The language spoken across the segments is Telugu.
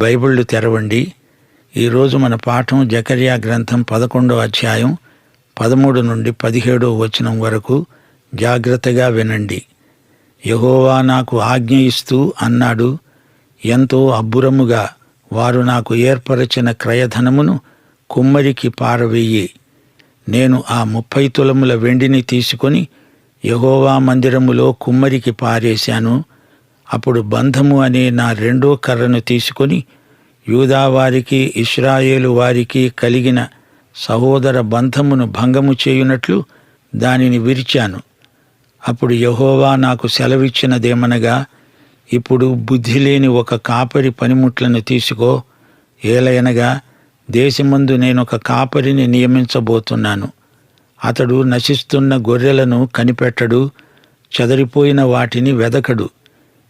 బైబిళ్ళు తెరవండి. ఈరోజు మన పాఠం జకర్యా గ్రంథం 11వ అధ్యాయం 13 నుండి 17వ వచనం వరకు. జాగ్రత్తగా వినండి. యెహోవా నాకు ఆజ్ఞ ఇస్తూ అన్నాడు, ఎంతో అబ్బురముగా వారు నాకు ఏర్పరచిన క్రయధనమును కుమ్మరికి పారవేయి. నేను ఆ 30 తులముల వెండిని తీసుకొని యెహోవా మందిరములో కుమ్మరికి పారేశాను. అప్పుడు బంధము అనే నా రెండో కర్రను తీసుకొని యూదా వారికి ఇశ్రాయేలు వారికి కలిగిన సహోదర బంధమును భంగము చేయునట్లు దానిని విరిచాను. అప్పుడు యెహోవా నాకు సెలవిచ్చినదేమనగా, ఇప్పుడు బుద్ధి లేని ఒక కాపరి పనిముట్లను తీసుకో. ఏలయనగా దేశమందు నేనొక కాపరిని నియమించబోతున్నాను. అతడు నశిస్తున్న గొర్రెలను కనిపెట్టడు, చెదరిపోయిన వాటిని వెదకడు,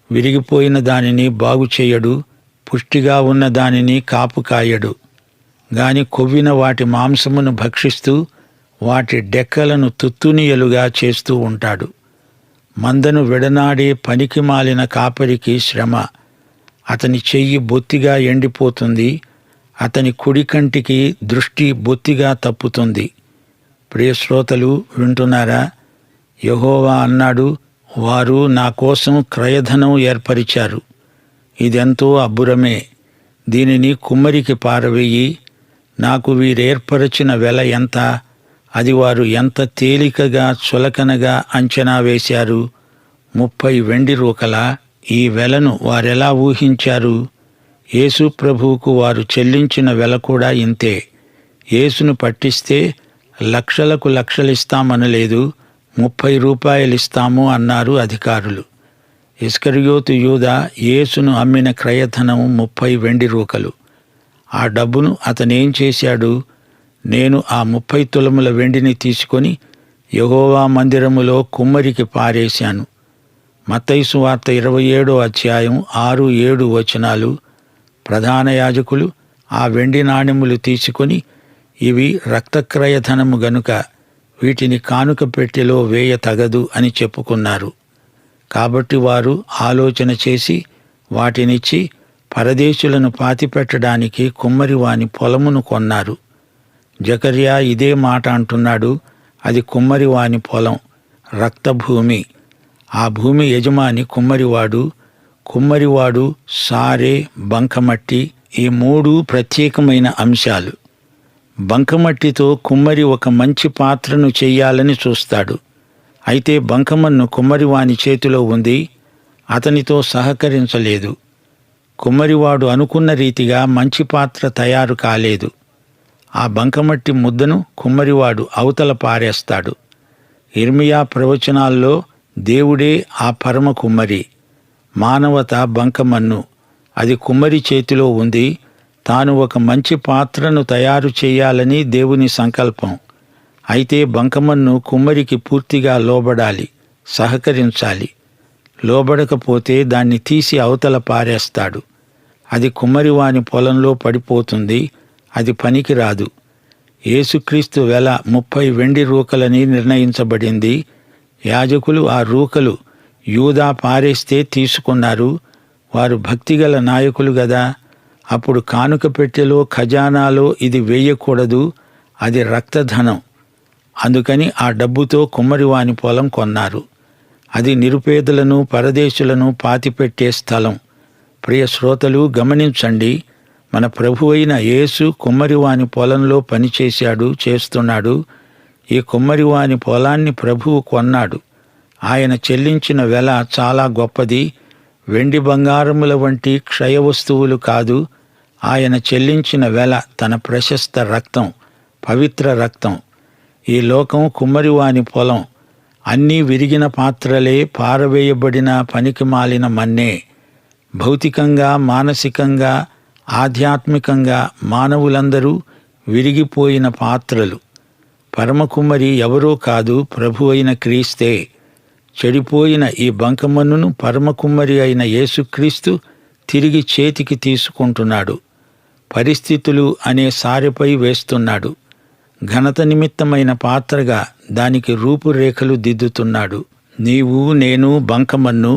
విరిగిపోయిన దానిని బాగు చేయడు, పుష్టిగా ఉన్న దానిని కాపు కాయడు. గాని కొవ్విన వాటి మాంసమును భక్షిస్తూ వాటి డెక్కలను తుత్తునియలుగా చేస్తూ ఉంటాడు. మందను విడనాడే పనికి మాలిన కాపరికి శ్రమ. అతని చెయ్యి బొత్తిగా ఎండిపోతుంది, అతని కుడి కంటికి దృష్టి బొత్తిగా తప్పుతుంది. ప్రియశ్రోతలు వింటున్నారా? యెహోవా అన్నాడు, వారు నా కోసం క్రయధనం ఏర్పరిచారు. ఇదెంతో అబ్బురమే. దీనిని కుమ్మరికి పారవేయి. నాకు వీరేర్పరచిన వెల ఎంత? అది వారు ఎంత తేలికగా చులకనగా అంచనా వేశారు. 30 వెండి రూకలా? ఈ వెలను వారెలా ఊహించారు? యేసు ప్రభువుకు వారు చెల్లించిన వెల కూడా ఇంతే. యేసును పట్టిస్తే లక్షలకు లక్షలిస్తామనలేదు, 30 రూపాయలిస్తాము అన్నారు అధికారులు. ఇస్కరియోతు యూదా యేసును అమ్మిన క్రయధనం 30 వెండి రూకలు. ఆ డబ్బును అతనేం చేశాడు? నేను ఆ 30 తులముల వెండిని తీసుకొని యెహోవా మందిరములో కుమ్మరికి పారేశాను. మత్తయి సువార్త 27వ అధ్యాయం 6-7 వచనాలు. ప్రధాన యాజకులు ఆ వెండి నాణెములు తీసుకొని, ఇవి రక్తక్రయధనము గనుక వీటిని కానుక పెట్టెలో వేయ తగదు అని చెప్పుకున్నారు. కాబట్టి వారు ఆలోచన చేసి వాటినిచ్చి పరదేశులను పాతిపెట్టడానికి కుమ్మరి వాని పొలమును కొన్నారు. జకర్యా ఇదే మాట అంటున్నాడు. అది కుమ్మరి వాని పొలం, రక్తభూమి. ఆ భూమి యజమాని కుమ్మరివాడు. కుమ్మరివాడు సారే, బంకమట్టి, ఈ 3 ప్రత్యేకమైన అంశాలు. బంకమట్టితో కుమ్మరి ఒక మంచి పాత్రను చెయ్యాలని చూస్తాడు. అయితే బంకమన్ను కుమ్మరివాని చేతిలో ఉంది, అతనితో సహకరించలేదు. కుమ్మరివాడు అనుకున్న రీతిగా మంచి పాత్ర తయారు కాలేదు. ఆ బంకమట్టి ముద్దను కుమ్మరివాడు అవతల పారేస్తాడు. ఇర్మియా ప్రవచనాల్లో దేవుడే ఆ పరమ కుమ్మరి. మానవత బంకమన్ను, అది కుమ్మరి చేతిలో ఉంది. తాను ఒక మంచి పాత్రను తయారు చేయాలని దేవుని సంకల్పం. అయితే బంకమన్ను కుమ్మరికి పూర్తిగా లోబడాలి, సహకరించాలి. లోబడకపోతే దాన్ని తీసి అవతల పారేస్తాడు. అది కుమ్మరివాని పొలంలో పడిపోతుంది, అది పనికిరాదు. యేసుక్రీస్తు వెల 30 వెండి రూకలని నిర్ణయించబడింది. యాజకులు ఆ రూకలు యూదా పారేస్తే తీసుకున్నారు. వారు భక్తిగల నాయకులు గదా. అప్పుడు కానుక పెట్టెలో ఖజానాలో ఇది వేయకూడదు, అది రక్తధనం. అందుకని ఆ డబ్బుతో కుమ్మరివాని పొలం కొన్నారు. అది నిరుపేదలను, పరదేశులను పాతిపెట్టే స్థలం. ప్రియ శ్రోతలు గమనించండి. మన ప్రభువైన యేసు కుమ్మరివాని పొలంలో పనిచేశాడు, చేస్తున్నాడు. ఈ కుమ్మరివాని పొలాన్ని ప్రభువు కొన్నాడు. ఆయన చెల్లించిన వెల చాలా గొప్పది. వెండి బంగారముల వంటి క్షయ వస్తువులు కాదు. ఆయన చెల్లించిన వెల తన ప్రశస్త రక్తం, పవిత్ర రక్తం. ఈ లోకం కుమ్మరివాని పొలం. అన్నీ విరిగిన పాత్రలే, పారవేయబడిన పనికిమాలిన మన్నే. భౌతికంగా, మానసికంగా, ఆధ్యాత్మికంగా మానవులందరూ విరిగిపోయిన పాత్రలు. పరమకుమ్మరి ఎవరో కాదు, ప్రభు అయిన క్రీస్తే. చెడిపోయిన ఈ బంకమన్నును పరమకుమ్మరి అయిన యేసుక్రీస్తు తిరిగి చేతికి తీసుకుంటున్నాడు. పరిస్థితులు అనే సారెపై వేస్తున్నాడు. ఘనత నిమిత్తమైన పాత్రగా దానికి రూపురేఖలు దిద్దుతున్నాడు. నీవు, నేను బంకమన్ను,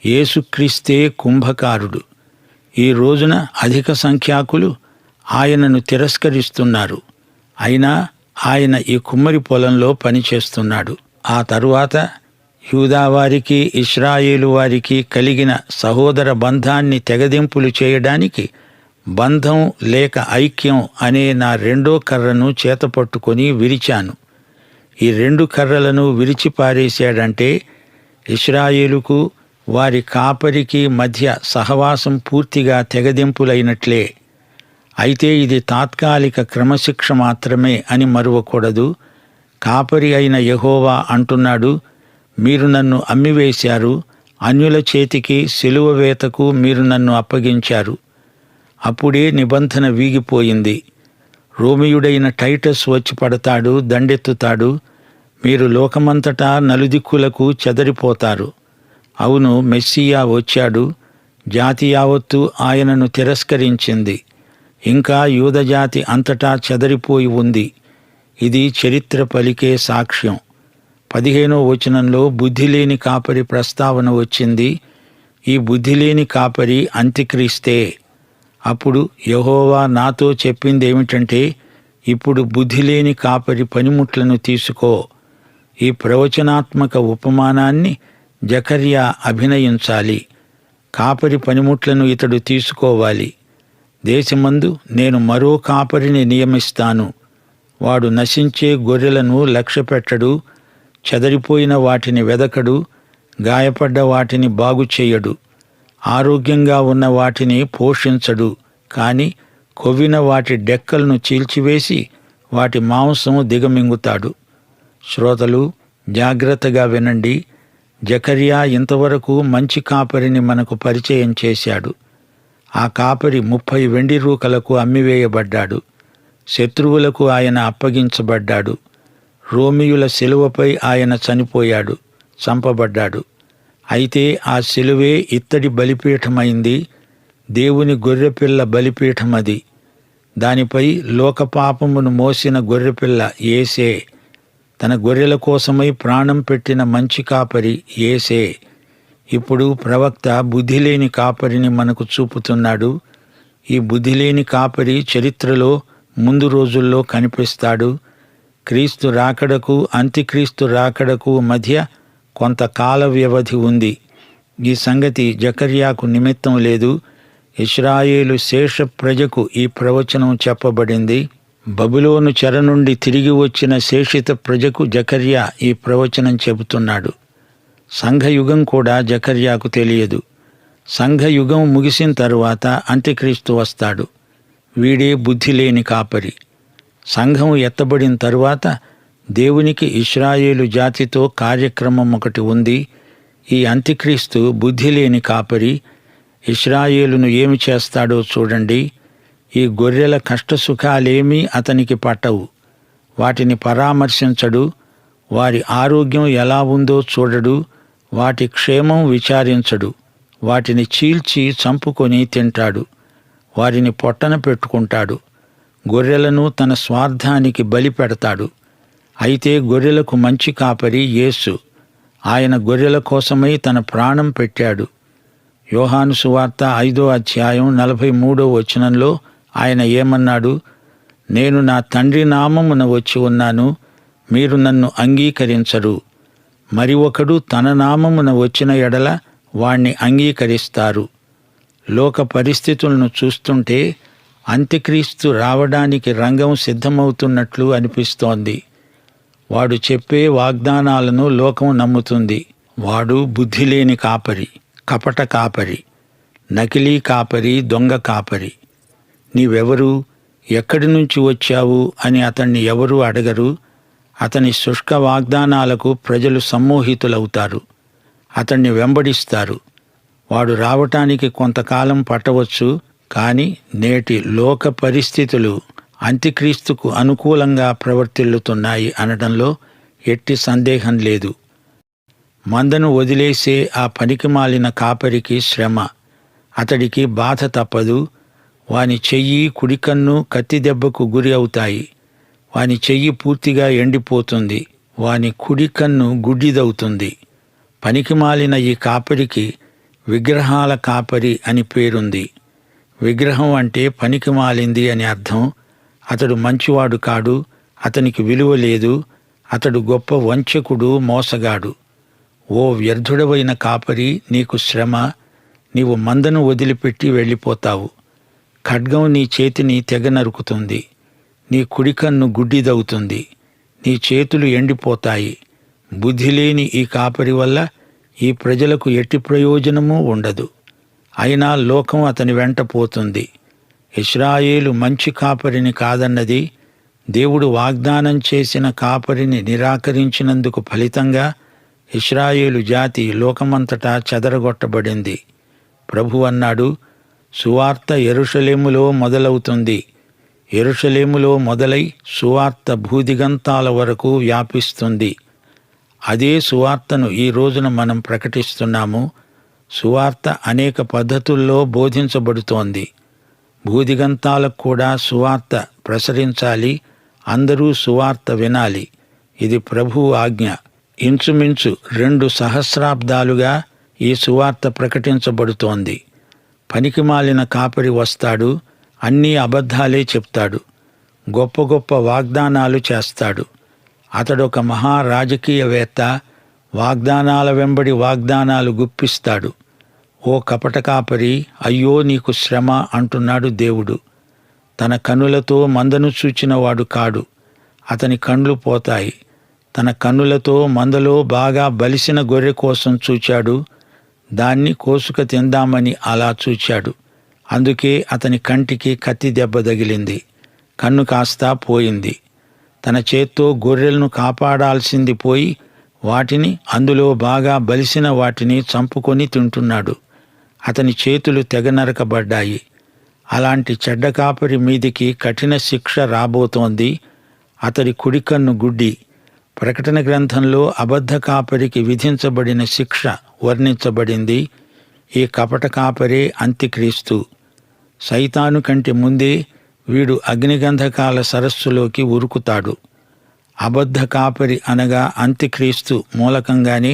యేసుక్రీస్తే కుంభకారుడు. ఈ రోజున అధిక సంఖ్యాకులు ఆయనను తిరస్కరిస్తున్నారు. అయినా ఆయన ఈ కుమ్మరి పొలంలో పనిచేస్తున్నాడు. ఆ తరువాత యూదావారికి ఇశ్రాయేలు వారికి కలిగిన సహోదర బంధాన్ని తెగదెంపులు చేయడానికి బంధం లేక ఐక్యం అనే నా రెండో కర్రను చేతపట్టుకొని విరిచాను. ఈ 2 కర్రలను విరిచిపారేశాడంటే ఇశ్రాయేలుకు వారి కాపరికి మధ్య సహవాసం పూర్తిగా తెగదెంపులైనట్లే. అయితే ఇది తాత్కాలిక క్రమశిక్ష మాత్రమే అని మరువకూడదు. కాపరి అయిన యెహోవా అంటున్నాడు, మీరు నన్ను అమ్మివేశారు, అన్యుల చేతికి సిలువ వేతకు మీరు నన్ను అప్పగించారు. అప్పుడే నిబంధన వీగిపోయింది. రోమియుడైన టైటస్ వచ్చి పడతాడు, దండెత్తుతాడు. మీరు లోకమంతటా నలుదిక్కులకు చెదరిపోతారు. అవును, మెస్సియా వచ్చాడు. జాతి యావత్తు ఆయనను తిరస్కరించింది. ఇంకా యూదజాతి అంతటా చెదరిపోయి ఉంది. ఇది చరిత్ర పలికే సాక్ష్యం. 15వ వచనంలో బుద్ధిలేని కాపరి ప్రస్తావన వచ్చింది. ఈ బుద్ధిలేని కాపరి అంత్యక్రీస్తే. అప్పుడు యెహోవా నాతో చెప్పిందేమిటంటే, ఇప్పుడు బుద్ధిలేని కాపరి పనిముట్లను తీసుకో. ఈ ప్రవచనాత్మక ఉపమానాన్ని జకర్యా అభినయించాలి. కాపరి పనిముట్లను ఇతడు తీసుకోవాలి. దేశమందు నేను మరో కాపరిని నియమిస్తాను. వాడు నశించే గొర్రెలను లక్ష్యపెట్టడు, చెదరిపోయిన వాటిని వెదకడు, గాయపడ్డ వాటిని బాగుచేయడు, ఆరోగ్యంగా ఉన్న వాటిని పోషించడు. కాని కొవ్విన వాటి డెక్కలను చీల్చివేసి వాటి మాంసం దిగమింగుతాడు. శ్రోతలు, జాగ్రత్తగా వినండి. జకర్యా ఇంతవరకు మంచి కాపరిని మనకు పరిచయం చేశాడు. ఆ కాపరి 30 వెండి రూకలకు అమ్మివేయబడ్డాడు. శత్రువులకు ఆయన అప్పగించబడ్డాడు. రోమియుల శిలువపై ఆయన చనిపోయాడు, చంపబడ్డాడు. అయితే ఆ శిలువే ఇత్తడి బలిపీఠమైంది. దేవుని గొర్రెపిల్ల బలిపీఠమది. దానిపై లోకపాపమును మోసిన గొర్రెపిల్ల యేసే. తన గొర్రెల కోసమై ప్రాణం పెట్టిన మంచి కాపరి యేసే. ఇప్పుడు ప్రవక్త బుద్ధిలేని కాపరిని మనకు చూపుతున్నాడు. ఈ బుద్ధిలేని కాపరి చరిత్రలో ముందు రోజుల్లో కనిపిస్తాడు. క్రీస్తు రాకడకు అంత్యక్రీస్తు రాకడకు మధ్య కొంతకాల వ్యవధి ఉంది. ఈ సంగతి జకర్యాకు నిమిత్తం లేదు. ఇశ్రాయేలు శేష ప్రజకు ఈ ప్రవచనం చెప్పబడింది. బబులోను చెర నుండి తిరిగి వచ్చిన శేషిత ప్రజకు జకర్యా ఈ ప్రవచనం చెబుతున్నాడు. సంఘయుగం కూడా జకర్యాకు తెలియదు. సంఘయుగం ముగిసిన తరువాత అంత్యక్రీస్తు వస్తాడు. వీడే బుద్ధిలేని కాపరి. సంఘం ఎత్తబడిన తరువాత దేవునికి ఇశ్రాయేలు జాతితో కార్యక్రమం ఒకటి ఉంది. ఈ అంత్యక్రీస్తు బుద్ధిలేని కాపరి. ఇశ్రాయేలును ఏమి చేస్తాడో చూడండి. ఈ గొర్రెల కష్టసుఖాలేమీ అతనికి పట్టవు. వాటిని పరామర్శించడు. వారి ఆరోగ్యం ఎలా ఉందో చూడడు. వాటి క్షేమం విచారించడు. వాటిని చీల్చి చంపుకొని తింటాడు. వారిని పొట్టన పెట్టుకుంటాడు. గొర్రెలను తన స్వార్థానికి బలి పెడతాడు. అయితే గొర్రెలకు మంచి కాపరి యేసు. ఆయన గొర్రెల కోసమై తన ప్రాణం పెట్టాడు. యోహాను సువార్త 5వ అధ్యాయం 43వ వచనంలో ఆయన ఏమన్నాడు? నేను నా తండ్రి నామమున వచ్చి ఉన్నాను, మీరు నన్ను అంగీకరించరు. మరి ఒకడు తన నామమున వచ్చిన ఎడల వాణ్ణి అంగీకరిస్తారు. లోక పరిస్థితులను చూస్తుంటే అంత్యక్రీస్తు రావడానికి రంగం సిద్ధమవుతున్నట్లు అనిపిస్తోంది. వాడు చెప్పే వాగ్దానాలను లోకం నమ్ముతుంది. వాడు బుద్ధిలేని కాపరి, కపట కాపరి, నకిలీ కాపరి, దొంగ కాపరి. నీవెవరు, ఎక్కడి నుంచి వచ్చావు అని అతన్ని ఎవరూ అడగరు. అతని శుష్క వాగ్దానాలకు ప్రజలు సమ్మోహితులవుతారు. అతన్ని వెంబడిస్తారు. వాడు రావటానికి కొంతకాలం పట్టవచ్చు. కానీ నేటి లోక పరిస్థితులు అంత్యక్రీస్తుకు అనుకూలంగా ప్రవర్తిల్లుతున్నాయి అనడంలో ఎట్టి సందేహం లేదు. మందను వదిలేసే ఆ పనికిమాలిన కాపరికి శ్రమ. అతడికి బాధ తప్పదు. వాని చెయ్యి, కుడికన్ను కత్తిదెబ్బకు గురి అవుతాయి. వాని చెయ్యి పూర్తిగా ఎండిపోతుంది. వాని కుడికన్ను గుడ్డిదవుతుంది. పనికిమాలిన ఈ కాపరికి విగ్రహాల కాపరి అని పేరుంది. విగ్రహం అంటే పనికి మాలింది అని అర్థం. అతడు మంచివాడు కాడు, అతనికి విలువ లేదు, అతడు గొప్ప వంచకుడు, మోసగాడు. ఓ వ్యర్థుడవైన కాపరి, నీకు శ్రమ, నీవు మందను వదిలిపెట్టి వెళ్ళిపోతావు. ఖడ్గం నీ చేతిని తెగ నరుకుతుంది, నీ కుడికన్ను గుడ్డిదవుతుంది, నీ చేతులు ఎండిపోతాయి. బుద్ధిలేని ఈ కాపరి వల్ల ఈ ప్రజలకు ఎట్టి ప్రయోజనమూ ఉండదు. అయినా లోకం అతని వెంట పోతుంది. ఇశ్రాయేలు మంచి కాపరిని కాదన్నది, దేవుడు వాగ్దానం చేసిన కాపరిని నిరాకరించినందుకు ఫలితంగా ఇశ్రాయేలు జాతి లోకమంతటా చెదరగొట్టబడింది. ప్రభు అన్నాడు, సువార్త యెరూషలేములో మొదలవుతుంది. యెరూషలేములో మొదలై సువార్త భూదిగంతాల వరకు వ్యాపిస్తుంది. అదే సువార్తను ఈ రోజున మనం ప్రకటిస్తున్నాము. సువార్త అనేక పద్ధతుల్లో బోధించబడుతోంది. భూదిగంతాలకు కూడా సువార్త ప్రసరించాలి. అందరూ సువార్త వినాలి. ఇది ప్రభువు ఆజ్ఞ. ఇంచుమించు 2 సహస్రాబ్దాలుగా ఈ సువార్త ప్రకటించబడుతోంది. పనికిమాలిన కాపరి వస్తాడు, అన్నీ అబద్ధాలే చెప్తాడు, గొప్ప గొప్ప వాగ్దానాలు చేస్తాడు. అతడొక మహా రాజకీయవేత్త, వాగ్దానాల వెంబడి వాగ్దానాలు గుప్పిస్తాడు. ఓ కపట కాపరి, అయ్యో నీకు శ్రమ అంటున్నాడు దేవుడు. తన కన్నులతో మందను చూచినవాడు కాడు, అతని కండ్లు పోతాయి. తన కన్నులతో మందలో బాగా బలిసిన గొర్రె కోసం చూచాడు, దాన్ని కోసుక తిందామని అలా చూచాడు. అందుకే అతని కంటికి కత్తి దెబ్బ తగిలింది, కన్ను కాస్తా పోయింది. తన చేత్తో గొర్రెలను కాపాడాల్సింది పోయి వాటిని, అందులో బాగా బలిసిన వాటిని చంపుకొని తింటున్నాడు. అతని చేతులు తెగ నరకబడ్డాయి. అలాంటి చెడ్డ కాపరి మీదికి కఠిన శిక్ష రాబోతోంది. అతడి కుడికన్ను గుడ్డి. ప్రకటన గ్రంథంలో అబద్ధ కాపరికి విధించబడిన శిక్ష వర్ణించబడింది. ఈ కపట కాపరే అంత్యక్రీస్తు. సైతాను కంటే ముందే వీడు అగ్నిగంధకాల సరస్సులోకి ఉరుకుతాడు. అబద్ధ కాపరి అనగా అంత్యక్రీస్తు మూలకంగానే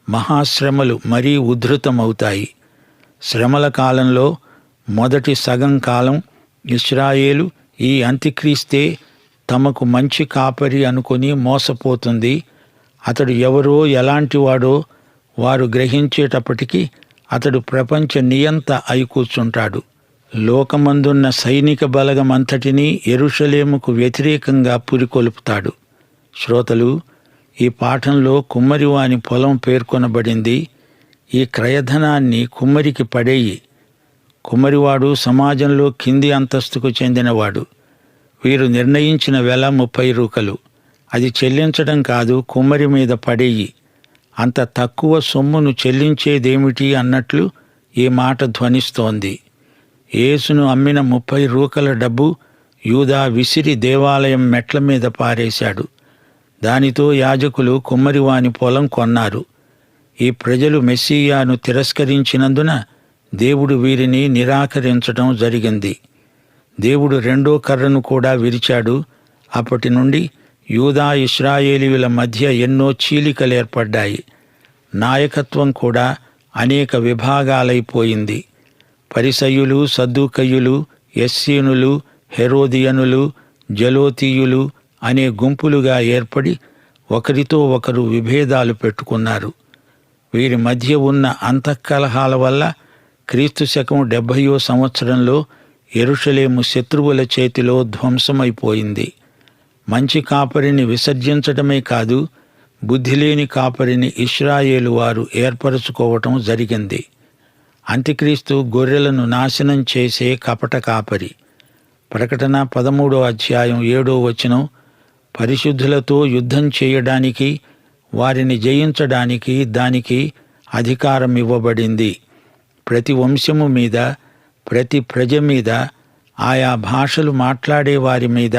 మహాశ్రమలు మరీ ఉద్ధృతమవుతాయి. శ్రమల కాలంలో మొదటి సగం కాలం ఇశ్రాయేలు ఈ అంత్యక్రీస్తే తమకు మంచి కాపరి అనుకొని మోసపోతుంది. అతడు ఎవరో ఎలాంటివాడో వారు గ్రహించేటప్పటికీ అతడు ప్రపంచ నియంత అయి కూర్చుంటాడు. లోకమందున్న సైనిక బలగమంతటినీ యెరూషలేముకు వ్యతిరేకంగా పురికొల్పుతాడు. శ్రోతలు, ఈ పాఠంలో కుమ్మరివాని పొలం పేర్కొనబడింది. ఈ క్రయధనాన్ని కుమ్మరికి పడేయి. కుమ్మరివాడు సమాజంలో కింది అంతస్తుకు చెందినవాడు. వీరు నిర్ణయించిన వెల 30 రూకలు. అది చెల్లించడం కాదు, కుమ్మరి మీద పడేయి. అంత తక్కువ సొమ్మును చెల్లించేదేమిటి అన్నట్లు ఈ మాట ధ్వనిస్తోంది. యేసును అమ్మిన 30 రూకల డబ్బు యూదా విసిరి దేవాలయం మెట్ల మీద పారేశాడు. దానితో యాజకులు కుమ్మరివాని పొలం కొన్నారు. ఈ ప్రజలు మెస్సీయాను తిరస్కరించినందున దేవుడు వీరిని నిరాకరించడం జరిగింది. దేవుడు 2వ కర్రను కూడా విరిచాడు. అప్పటి నుండి యూదా ఇశ్రాయేలీయుల మధ్య ఎన్నో చీలికలేర్పడ్డాయి. నాయకత్వం కూడా అనేక విభాగాలైపోయింది. పరిసయ్యులు, సద్దూకయ్యులు, ఎస్సీనులు, హెరోదియనులు, జలోతీయులు అనే గుంపులుగా ఏర్పడి ఒకరితో ఒకరు విభేదాలు పెట్టుకున్నారు. వీరి మధ్య ఉన్న అంతఃకలహాల వల్ల క్రీస్తు శకం 70వ సంవత్సరంలో యెరూషలేము శత్రువుల చేతిలో ధ్వంసమైపోయింది. మంచి కాపరిని విసర్జించడమే కాదు, బుద్ధిలేని కాపరిని ఇశ్రాయేలు వారు ఏర్పరచుకోవటం జరిగింది. అంత్యక్రీస్తు గొర్రెలను నాశనం చేసే కపట కాపరి. ప్రకటన 13వ అధ్యాయం 7వ వచనం, పరిశుద్ధులతో యుద్ధం చేయడానికి, వారిని జయించడానికి దానికి అధికారం ఇవ్వబడింది. ప్రతి వంశము మీద, ప్రతి ప్రజ మీద, ఆయా భాషలు మాట్లాడే వారి మీద,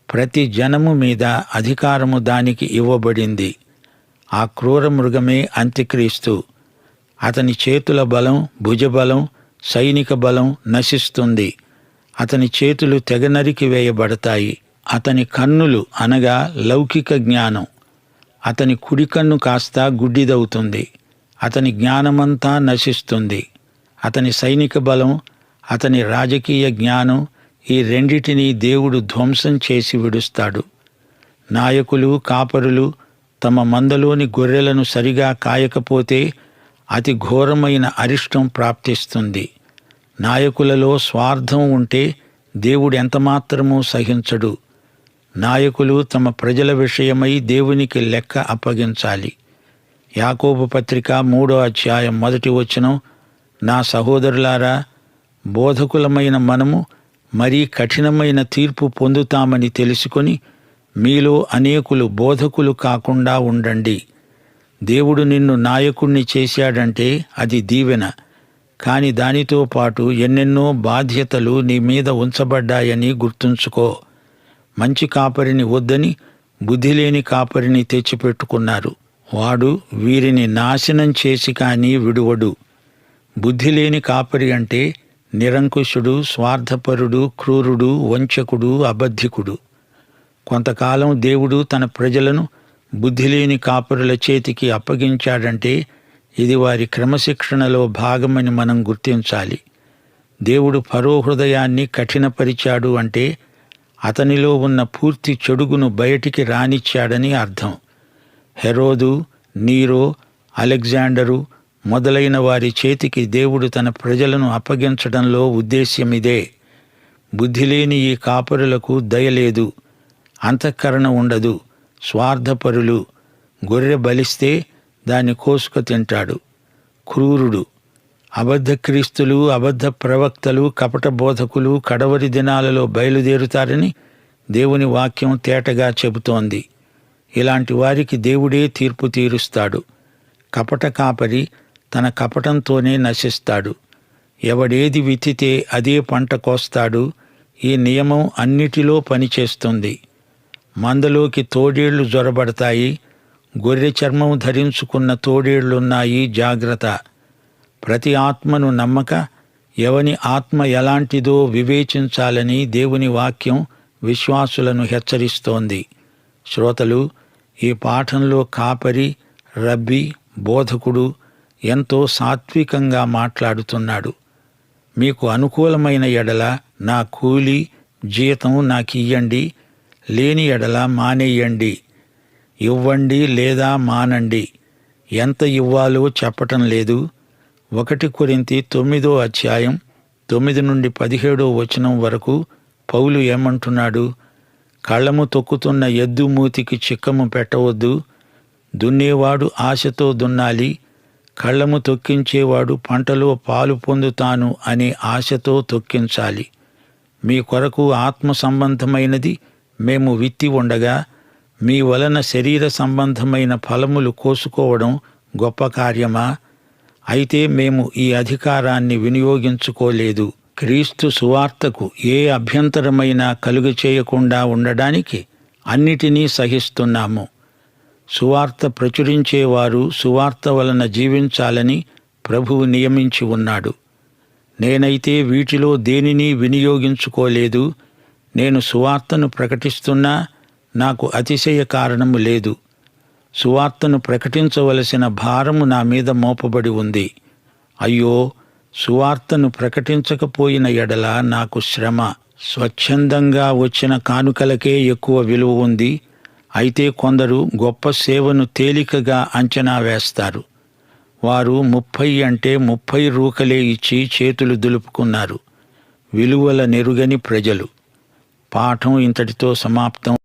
ప్రతి జనము మీద అధికారము దానికి ఇవ్వబడింది. ఆ క్రూర మృగమే అంత్యక్రీస్తు. అతని చేతుల బలం, భుజబలం, సైనిక బలం నశిస్తుంది. అతని చేతులు తెగనరికి వేయబడతాయి. అతని కన్నులు అనగా లౌకిక జ్ఞానం, అతని కుడి కన్ను కాస్త గుడ్డిదవుతుంది. అతని జ్ఞానమంతా నశిస్తుంది. అతని సైనిక బలం, అతని రాజకీయ జ్ఞానం, ఈ రెండిటినీ దేవుడు ధ్వంసం చేసి విడుస్తాడు. నాయకులు, కాపరులు తమ మందలోని గొర్రెలను సరిగా కాయకపోతే అతి ఘోరమైన అరిష్టం ప్రాప్తిస్తుంది. నాయకులలో స్వార్థం ఉంటే దేవుడు ఎంతమాత్రమూ సహించడు. నాయకులు తమ ప్రజల విషయమై దేవునికి లెక్క అప్పగించాలి. యాకోబు పత్రిక 3వ అధ్యాయం 1వ వచనం, నా సహోదరులారా, బోధకులమైన మనము మరీ కఠినమైన తీర్పు పొందుతామని తెలుసుకొని మీలో అనేకులు బోధకులు కాకుండా ఉండండి. దేవుడు నిన్ను నాయకుణ్ణి చేశాడంటే అది దీవెన. కాని దానితో పాటు ఎన్నెన్నో బాధ్యతలు నీ మీద ఉంచబడ్డాయని గుర్తుంచుకో. మంచి కాపరిని వద్దని బుద్ధిలేని కాపరిని తెచ్చిపెట్టుకున్నారు. వాడు వీరిని నాశనం చేసి కానీ విడువడు. బుద్ధిలేని కాపరి అంటే నిరంకుశుడు, స్వార్థపరుడు, క్రూరుడు, వంచకుడు, అబద్ధికుడు. కొంతకాలం దేవుడు తన ప్రజలను బుద్ధిలేని కాపరుల చేతికి అప్పగించాడంటే ఇది వారి క్రమశిక్షణలో భాగమని మనం గుర్తించాలి. దేవుడు ఫరో హృదయాన్ని కఠినపరిచాడు అంటే అతనిలో ఉన్న పూర్తి చెడుగును బయటికి రానిచ్చాడని అర్థం. హెరోదు, నీరో, అలెగ్జాండరు మొదలైన వారి చేతికి దేవుడు తన ప్రజలను అప్పగించడంలో ఉద్దేశ్యమిదే. బుద్ధిలేని ఈ కాపరులకు దయలేదు, అంతఃకరణ ఉండదు, స్వార్థపరులు. గొర్రె బలిస్తే దాన్ని కోసుకు తింటాడు. క్రూరుడు. అబద్ధ క్రీస్తులు, అబద్ధ ప్రవక్తలు, కపట బోధకులు కడవరి దినాలలో బయలుదేరుతారని దేవుని వాక్యం తేటగా చెబుతోంది. ఇలాంటి వారికి దేవుడే తీర్పు తీరుస్తాడు. కపట కాపరి తన కపటంతోనే నశిస్తాడు. ఎవడేది విత్తితే అదే పంట కోస్తాడు. ఈ నియమం అన్నిటిలో పనిచేస్తుంది. మందలోకి తోడేళ్లు జొరబడతాయి. గొర్రె చర్మం ధరించుకున్న తోడేళ్లున్నాయి, జాగ్రత్త. ప్రతి ఆత్మను నమ్మక ఎవని ఆత్మ ఎలాంటిదో వివేచించాలని దేవుని వాక్యం విశ్వాసులను హెచ్చరిస్తోంది. శ్రోతలు, ఈ పాఠంలో కాపరి, రబ్బీ, బోధకుడు ఎంతో సాత్వికంగా మాట్లాడుతున్నాడు. మీకు అనుకూలమైన ఎడల నా కూలి, జీతం నాకియ్యండి, లేని ఎడల మానేయండి. ఇవ్వండి లేదా మానండి. ఎంత ఇవ్వాలో చెప్పటం లేదు. 1 కొరింథీ 9వ అధ్యాయం 9 నుండి 17వ వచనం వరకు పౌలు ఏమంటున్నాడు? కళ్ళము తొక్కుతున్న ఎద్దు మూతికి చిక్కము పెట్టవద్దు. దున్నేవాడు ఆశతో దున్నాలి. కళ్ళము తొక్కించేవాడు పంటలో పాలు పొందుతాను అనే ఆశతో తొక్కించాలి. మీ కొరకు ఆత్మ సంబంధమైనది మేము విత్తి ఉండగా మీ వలన శరీర సంబంధమైన ఫలములు కోసుకోవడం గొప్ప కార్యమా? అయితే మేము ఈ అధికారాన్ని వినియోగించుకోలేదు. క్రీస్తు సువార్తకు ఏ అభ్యంతరమైనా కలుగచేయకుండా ఉండడానికి అన్నిటినీ సహిస్తున్నాము. సువార్త ప్రచురించేవారు సువార్త వలన జీవించాలని ప్రభువు నియమించి ఉన్నాడు. నేనైతే వీటిలో దేనినీ వినియోగించుకోలేదు. నేను సువార్తను ప్రకటిస్తున్నా నాకు అతిశయ కారణము లేదు. సువార్తను ప్రకటించవలసిన భారము నా మీద మోపబడి ఉంది. అయ్యో, సువార్తను ప్రకటించకపోయిన ఎడల నాకు శ్రమ. స్వచ్ఛందంగా వచ్చిన కానుకలకే ఎక్కువ విలువ ఉంది. అయితే కొందరు గొప్ప సేవను తేలికగా అంచనా వేస్తారు. వారు 30 అంటే 30 రూకలే ఇచ్చి చేతులు దులుపుకున్నారు. విలువల నెరుగని ప్రజలు. పాఠం ఇంతటితో సమాప్తం.